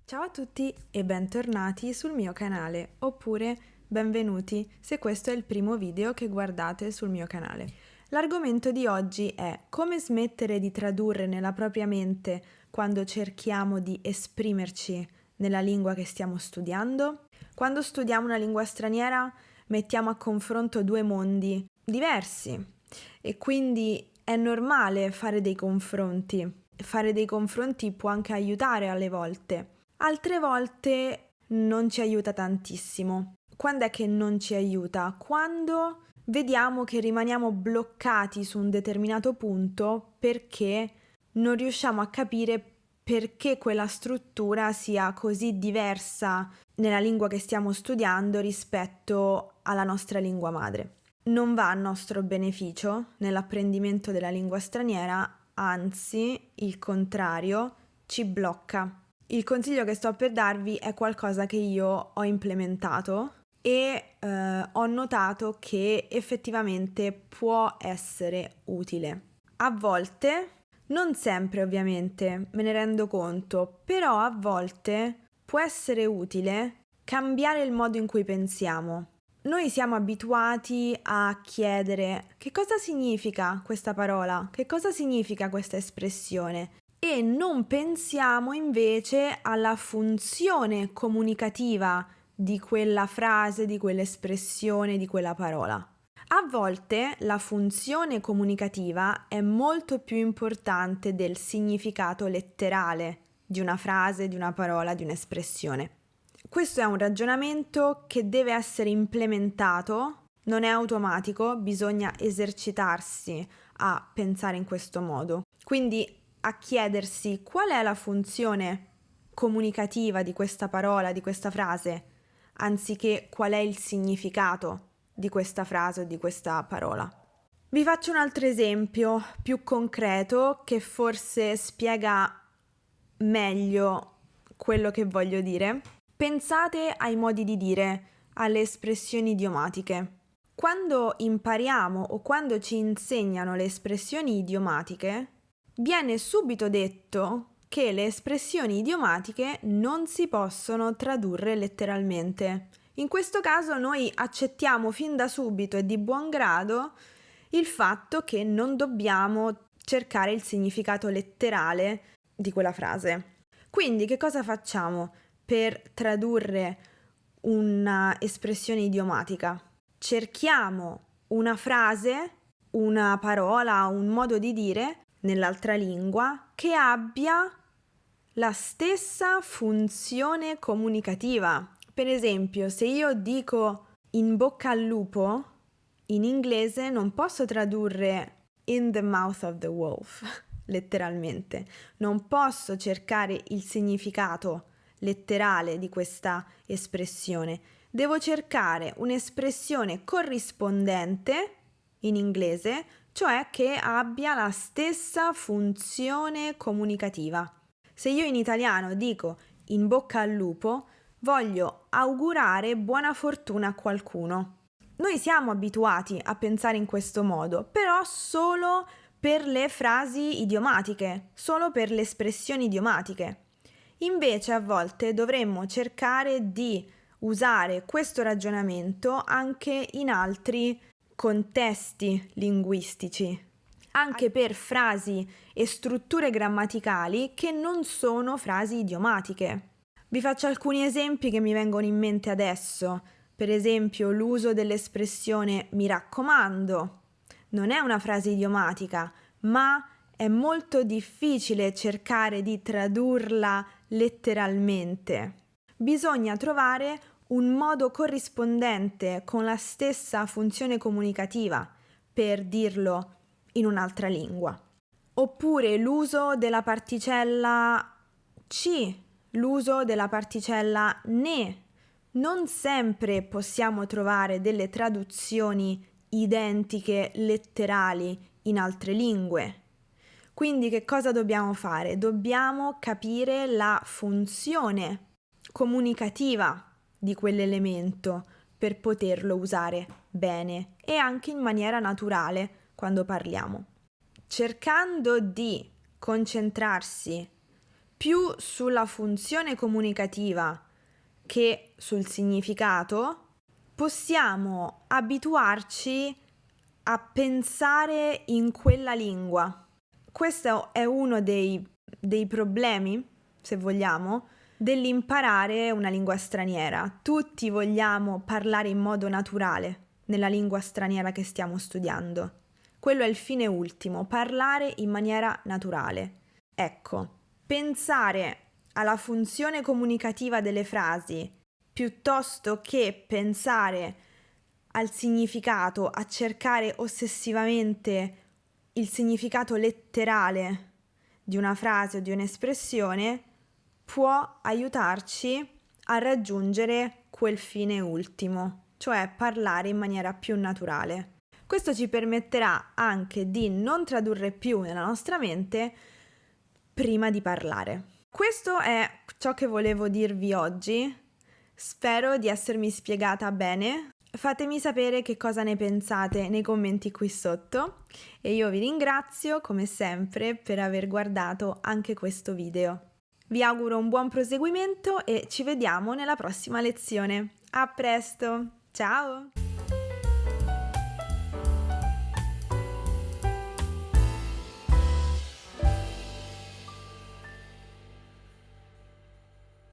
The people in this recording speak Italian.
Ciao a tutti e bentornati sul mio canale, oppure benvenuti se questo è il primo video che guardate sul mio canale. L'argomento di oggi è come smettere di tradurre nella propria mente quando cerchiamo di esprimerci nella lingua che stiamo studiando. Quando studiamo una lingua straniera mettiamo a confronto due mondi diversi e quindi è normale fare dei confronti. Fare dei confronti può anche aiutare alle volte. Altre volte non ci aiuta tantissimo. Quando è che non ci aiuta? Quando vediamo che rimaniamo bloccati su un determinato punto perché non riusciamo a capire perché quella struttura sia così diversa nella lingua che stiamo studiando rispetto alla nostra lingua madre. Non va a nostro beneficio nell'apprendimento della lingua straniera, anzi, il contrario, ci blocca. Il consiglio che sto per darvi è qualcosa che io ho implementato e ho notato che effettivamente può essere utile. A volte, non sempre ovviamente, me ne rendo conto, però a volte può essere utile cambiare il modo in cui pensiamo. Noi siamo abituati a chiedere che cosa significa questa parola, che cosa significa questa espressione e non pensiamo invece alla funzione comunicativa di quella frase, di quell'espressione, di quella parola. A volte la funzione comunicativa è molto più importante del significato letterale di una frase, di una parola, di un'espressione. Questo è un ragionamento che deve essere implementato, non è automatico, bisogna esercitarsi a pensare in questo modo. Quindi a chiedersi qual è la funzione comunicativa di questa parola, di questa frase, anziché qual è il significato di questa frase o di questa parola. Vi faccio un altro esempio più concreto che forse spiega meglio quello che voglio dire. Pensate ai modi di dire, alle espressioni idiomatiche. Quando impariamo o quando ci insegnano le espressioni idiomatiche, viene subito detto che le espressioni idiomatiche non si possono tradurre letteralmente. In questo caso noi accettiamo fin da subito e di buon grado il fatto che non dobbiamo cercare il significato letterale di quella frase. Quindi che cosa facciamo per tradurre una espressione idiomatica? Cerchiamo una frase, una parola, un modo di dire nell'altra lingua che abbia la stessa funzione comunicativa. Per esempio, se io dico in bocca al lupo, in inglese non posso tradurre in the mouth of the wolf, letteralmente. Non posso cercare il significato letterale di questa espressione. Devo cercare un'espressione corrispondente in inglese, cioè che abbia la stessa funzione comunicativa. Se io in italiano dico in bocca al lupo, voglio augurare buona fortuna a qualcuno. Noi siamo abituati a pensare in questo modo, però solo per le frasi idiomatiche, solo per le espressioni idiomatiche. Invece a volte dovremmo cercare di usare questo ragionamento anche in altri contesti linguistici, anche per frasi e strutture grammaticali che non sono frasi idiomatiche. Vi faccio alcuni esempi che mi vengono in mente adesso. Per esempio, l'uso dell'espressione mi raccomando. Non è una frase idiomatica, ma è molto difficile cercare di tradurla letteralmente. Bisogna trovare un modo corrispondente con la stessa funzione comunicativa per dirlo in un'altra lingua. Oppure l'uso della particella C, l'uso della particella ne. Non sempre possiamo trovare delle traduzioni identiche, letterali, in altre lingue. Quindi che cosa dobbiamo fare? Dobbiamo capire la funzione comunicativa di quell'elemento per poterlo usare bene e anche in maniera naturale quando parliamo. Cercando di concentrarsi più sulla funzione comunicativa che sul significato, possiamo abituarci a pensare in quella lingua. Questo è uno dei problemi, se vogliamo, dell'imparare una lingua straniera. Tutti vogliamo parlare in modo naturale nella lingua straniera che stiamo studiando. Quello è il fine ultimo, parlare in maniera naturale. Ecco, pensare alla funzione comunicativa delle frasi piuttosto che pensare al significato, a cercare ossessivamente il significato letterale di una frase o di un'espressione, può aiutarci a raggiungere quel fine ultimo, cioè parlare in maniera più naturale. Questo ci permetterà anche di non tradurre più nella nostra mente prima di parlare. Questo è ciò che volevo dirvi oggi. Spero di essermi spiegata bene. Fatemi sapere che cosa ne pensate nei commenti qui sotto e io vi ringrazio come sempre per aver guardato anche questo video. Vi auguro un buon proseguimento e ci vediamo nella prossima lezione. A presto! Ciao!